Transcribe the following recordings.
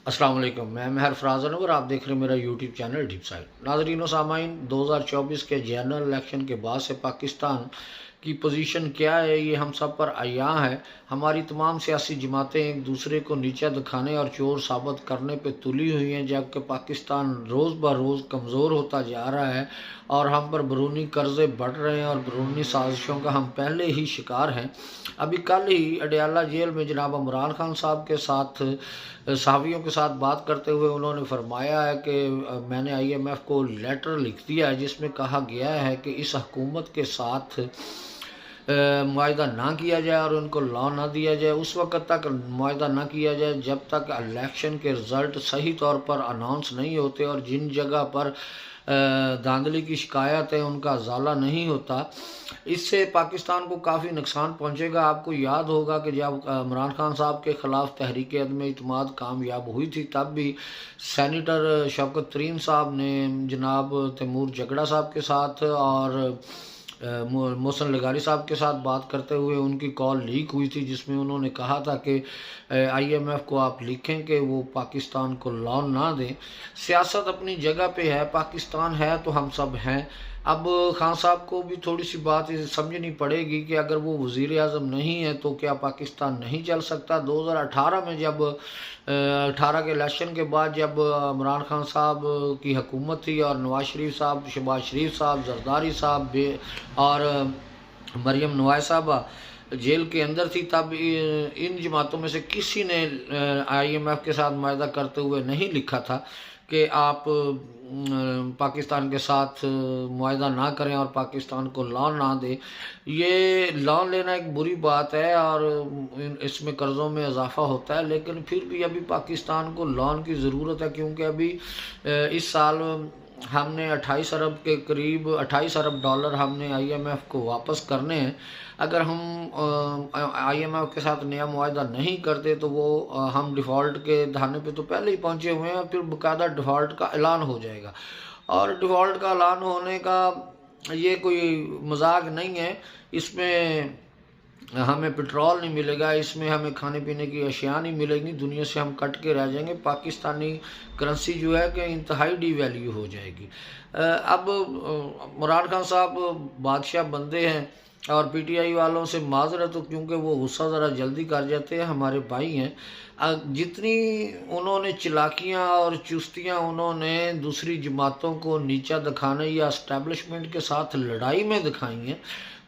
अस्सलाम वालेकुम। मैं महर फराज और आप देख रहे हैं मेरा यूट्यूब चैनल डीप साइड। नाज़रीन व सामाइन, 2024 के जनरल इलेक्शन के बाद से पाकिस्तान की पोजीशन क्या है ये हम सब पर आया है। हमारी तमाम सियासी जमातें एक दूसरे को नीचा दिखाने और चोर साबित करने पे तुली हुई हैं, जबकि पाकिस्तान रोज़ ब रोज़ कमज़ोर होता जा रहा है और हम पर बैरूनी कर्जे बढ़ रहे हैं और बैरूनी साजिशों का हम पहले ही शिकार हैं। अभी कल ही अडयाला जेल में जनाब इमरान खान साहब के साथ सहाफ़ियों के साथ बात करते हुए उन्होंने फरमाया है कि मैंने IMF को लेटर लिख दिया है जिसमें कहा गया है कि इस हुकूमत के साथ मुआहदा ना किया जाए और उनको लॉ ना दिया जाए। उस वक़्त तक मुआहदा ना किया जाए जब तक इलेक्शन के रिज़ल्ट सही तौर पर अनाउंस नहीं होते और जिन जगह पर धांधली की शिकायत है उनका अज़ाला नहीं होता। इससे पाकिस्तान को काफ़ी नुकसान पहुंचेगा। आपको याद होगा कि जब इमरान खान साहब के ख़िलाफ़ तहरीक अदम इत्मीनान कामयाब हुई थी, तब भी सैनेटर शौकत तरीन साहब ने जनाब तैमूर जगड़ा साहब के साथ और मोहसिन लगारी साहब के साथ बात करते हुए उनकी कॉल लीक हुई थी, जिसमें उन्होंने कहा था कि IMF को आप लिखें कि वो पाकिस्तान को लोन ना दें। सियासत अपनी जगह पे है, पाकिस्तान है तो हम सब हैं। अब खान साहब को भी थोड़ी सी बात समझनी पड़ेगी कि अगर वो वज़ीर आज़म नहीं है तो क्या पाकिस्तान नहीं चल सकता। 2018 में जब 18 के इलेक्शन के बाद जब इमरान खान साहब की हुकूमत थी और नवाज शरीफ साहब, शहबाज शरीफ साहब, जरदारी साहब और मरियम नवाज साहबा जेल के अंदर थी, तब इन जमातों में से किसी ने IMF के साथ मुआहदा करते हुए नहीं लिखा था कि आप पाकिस्तान के साथ मुआहदा ना करें और पाकिस्तान को लोन ना दें। ये लोन लेना एक बुरी बात है और इसमें कर्ज़ों में इजाफ़ा होता है, लेकिन फिर भी अभी पाकिस्तान को लोन की ज़रूरत है, क्योंकि अभी इस साल हमने 28 अरब के करीब 28 अरब डॉलर हमने IMF को वापस करने हैं। अगर हम IMF के साथ नया मुआहदा नहीं करते तो वो हम डिफ़ॉल्ट के धाने पे तो पहले ही पहुंचे हुए हैं, फिर बाकायदा डिफ़ॉल्ट का ऐलान हो जाएगा। और डिफ़ॉल्ट का ऐलान होने का ये कोई मजाक नहीं है। इसमें हमें पेट्रोल नहीं मिलेगा, इसमें हमें खाने पीने की अशिया नहीं मिलेंगी, दुनिया से हम कट के रह जाएंगे। पाकिस्तानी करेंसी जो है कि इंतहाई डी वैल्यू हो जाएगी। अब इमरान खान साहब बादशाह बंदे हैं और PTI वालों से माजरत हो, क्योंकि वो गुस्सा ज़रा जल्दी कर जाते हैं, हमारे भाई हैं। जितनी उन्होंने चालाकियाँ और चुस्तियाँ उन्होंने दूसरी जमातों को नीचा दिखाने या इस्टेब्लिशमेंट के साथ लड़ाई में दिखाई हैं,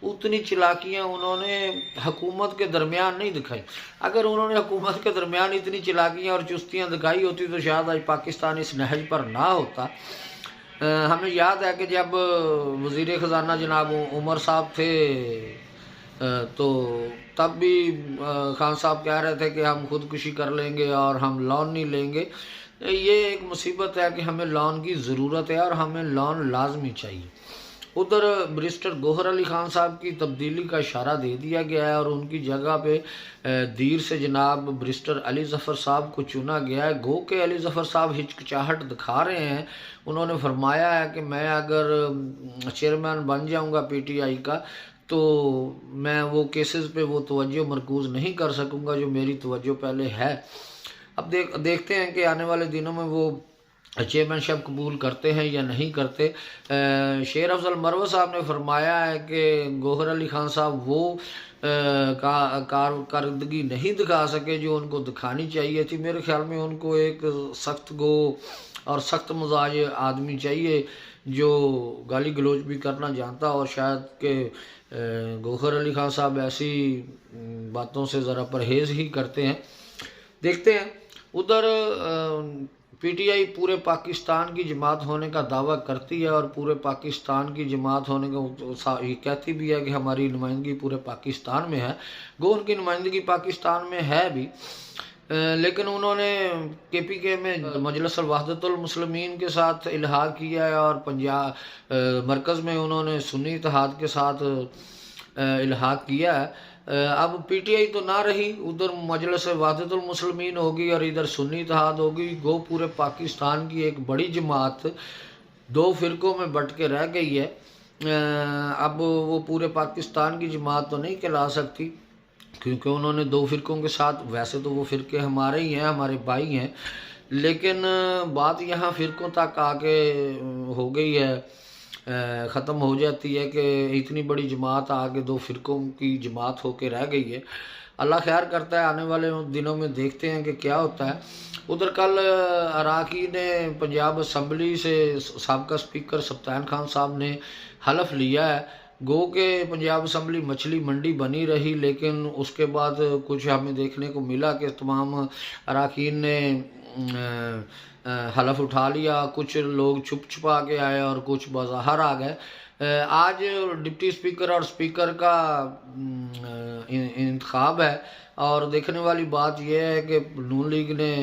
उतनी चालाकियाँ उन्होंने हुकूमत के दरमियान नहीं दिखाई। अगर उन्होंने हुकूमत के दरमियान इतनी चालाकियाँ और चुस्तियाँ दिखाई होती तो शायद आज पाकिस्तान इस नहज पर ना होता। हमें याद है कि जब वज़ीर ख़जाना जनाब उमर साहब थे तो तब भी खान साहब कह रहे थे कि हम खुदकुशी कर लेंगे और हम लोन नहीं लेंगे। ये एक मुसीबत है कि हमें लोन की ज़रूरत है और हमें लोन लाजमी चाहिए। उधर बैरिस्टर गौहर अली खान साहब की तब्दीली का इशारा दे दिया गया है और उनकी जगह पे दीर से जनाब बैरिस्टर अली ज़फ़र साहब को चुना गया है। गो के अली ज़फ़र साहब हिचकिचाहट दिखा रहे हैं। उन्होंने फरमाया है कि मैं अगर चेयरमैन बन जाऊंगा PTI का तो मैं वो केसेस पे वो तवज्जो मरकूज़ नहीं कर सकूंगा जो मेरी तवज्जो पहले है। अब देखते हैं कि आने वाले दिनों में वो चेयरमैनशिप कबूल करते हैं या नहीं करते। शेर अफजल मरवत साहब ने फरमाया है कि गौहर अली खान साहब वो कारकर्दगी नहीं दिखा सके जो उनको दिखानी चाहिए थी। मेरे ख्याल में उनको एक सख्त गो और सख्त मिजाज आदमी चाहिए जो गाली गलोच भी करना जानता, और शायद कि गौहर अली खान साहब ऐसी बातों से ज़रा परहेज़ ही करते हैं। देखते हैं। उधर PTI पूरे पाकिस्तान की जमात होने का दावा करती है और पूरे पाकिस्तान की जमात होने का ये कहती भी है कि हमारी नुमाइंदगी पूरे पाकिस्तान में है। गो उनकी नुमाइंदगी पाकिस्तान में है भी, लेकिन उन्होंने KPK में मजलिस वहदतुल मुस्लिमीन के साथ इल्हाक किया है और पंजाब मरकज़ में उन्होंने सुन्नी इत्तेहाद के साथ इल्हाक किया है। अब PTI तो ना रही, उधर मजलिस वहदतुल मुस्लिमीन होगी और इधर सुन्नी इत्तेहाद होगी। गो पूरे पाकिस्तान की एक बड़ी जमात दो फ़िरक़ों में बट के रह गई है। अब वो पूरे पाकिस्तान की जमात तो नहीं कहला सकती, क्योंकि उन्होंने दो फ़िरक़ों के साथ, वैसे तो वो फ़िरक़े हमारे ही हैं, हमारे भाई हैं, लेकिन बात यहाँ फ़िरक़ों तक आके हो गई है, ख़त्म हो जाती है कि इतनी बड़ी जमात आगे दो फ़िरक़ों की जमात होके रह गई है। अल्लाह खैर करता है, आने वाले दिनों में देखते हैं कि क्या होता है। उधर कल अराकी ने पंजाब असम्बली से साबका स्पीकर सप्तान खान साहब ने हलफ लिया है। गो के पंजाब असम्बली मछली मंडी बनी रही, लेकिन उसके बाद कुछ हमें देखने को मिला कि तमाम अराकीन ने हलफ उठा लिया। कुछ लोग छुप छुपा के आए और कुछ बाहर आ गए। आज डिप्टी स्पीकर और स्पीकर का इंतखाब है और देखने वाली बात यह है कि नून लीग ने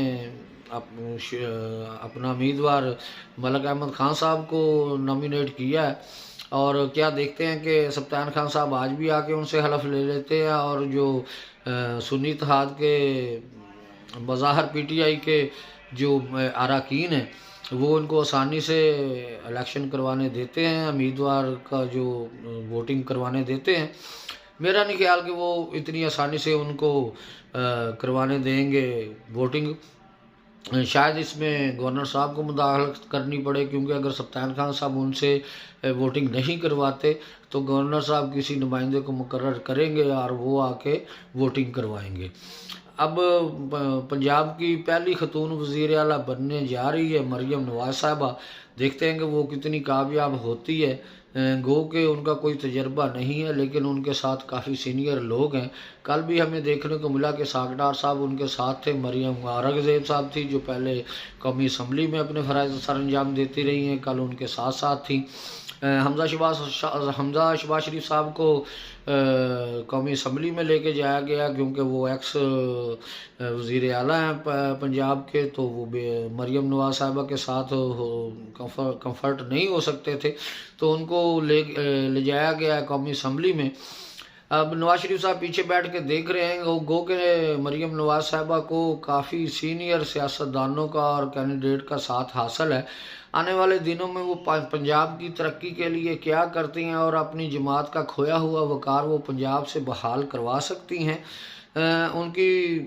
अपना उम्मीदवार मलक अहमद खान साहब को नॉमिनेट किया है। और क्या देखते हैं कि सप्तान खान साहब आज भी आके उनसे हलफ ले लेते हैं और जो सुन्नी इत्तेहाद के बज़ाहिर पीटीआई के जो अरकान हैं वो उनको आसानी से इलेक्शन करवाने देते हैं, उम्मीदवार का जो वोटिंग करवाने देते हैं। मेरा नहीं ख्याल कि वो इतनी आसानी से उनको करवाने देंगे वोटिंग। शायद इसमें गवर्नर साहब को मुदाखलत करनी पड़े, क्योंकि अगर सप्तान खान साहब उनसे वोटिंग नहीं करवाते तो गवर्नर साहब किसी नुमाइंदे को मुकर्रर करेंगे और वो आके वोटिंग करवाएंगे। अब पंजाब की पहली खतून वज़ीर आला बनने जा रही है मरियम नवाज़ साहबा। देखते हैं कि वो कितनी कामयाब होती है। गो के उनका कोई तजर्बा नहीं है, लेकिन उनके साथ काफ़ी सीनियर लोग हैं। कल भी हमें देखने को मिला कि सागडार साहब उनके साथ थे, मरियम औरंगज़ेब साहब थी जो पहले कौमी असम्बली में अपने फ़राइज़ सर अंजाम देती रही हैं, कल उनके साथ साथ थी। हमज़ा शहबाज शरीफ साहब को कौमी असम्बली में लेके जाया गया क्योंकि वो एक्स वज़ीर आला हैं पंजाब के, तो वो मरियम नवाज़ साहिबा के साथ कंफर्ट नहीं हो सकते थे, तो उनको ले जाया गया कौमी असम्बली में। अब नवाज शरीफ साहब पीछे बैठ के देख रहे हैं। गो के मरियम नवाज़ साहिबा को काफ़ी सीनियर सियासतदानों का और कैंडिडेट का साथ हासिल है। आने वाले दिनों में वो पंजाब की तरक्की के लिए क्या करती हैं और अपनी जमात का खोया हुआ वक़ार वो पंजाब से बहाल करवा सकती हैं। उनकी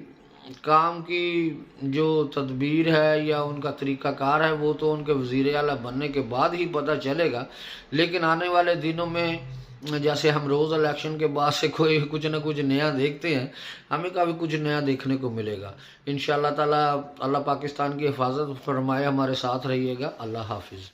काम की जो तदबीर है या उनका तरीक़ाकार है वो तो उनके वज़ीर आला बनने के बाद ही पता चलेगा। लेकिन आने वाले दिनों में जैसे हम रोज़ इलेक्शन के बाद से कोई कुछ ना कुछ नया देखते हैं, हमें कभी कुछ नया देखने को मिलेगा। इंशाअल्लाह ताला अल्लाह पाकिस्तान की हिफाजत फरमाए, हमारे साथ रहिएगा। अल्लाह हाफ़िज़।